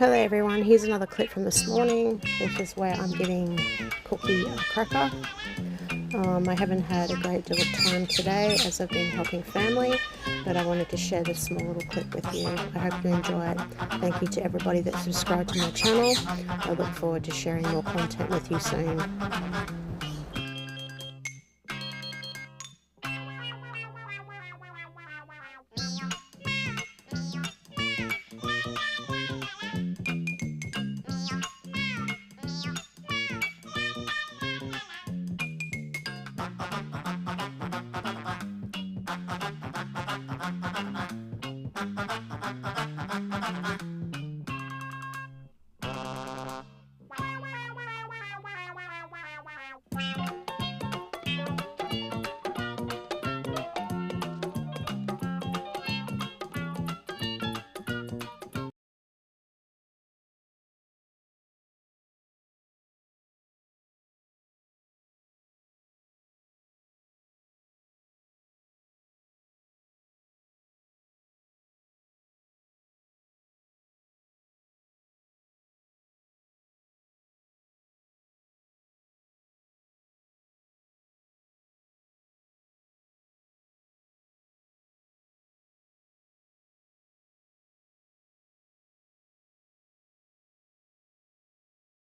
Hello everyone, here's another clip from this morning. This is where I'm giving Cookie a cracker. I haven't had a great deal of time today as I've been helping family, but I wanted to share this small little clip with you. I hope you enjoy it. Thank you to everybody that subscribed to my channel. I look forward to sharing more content with you soon.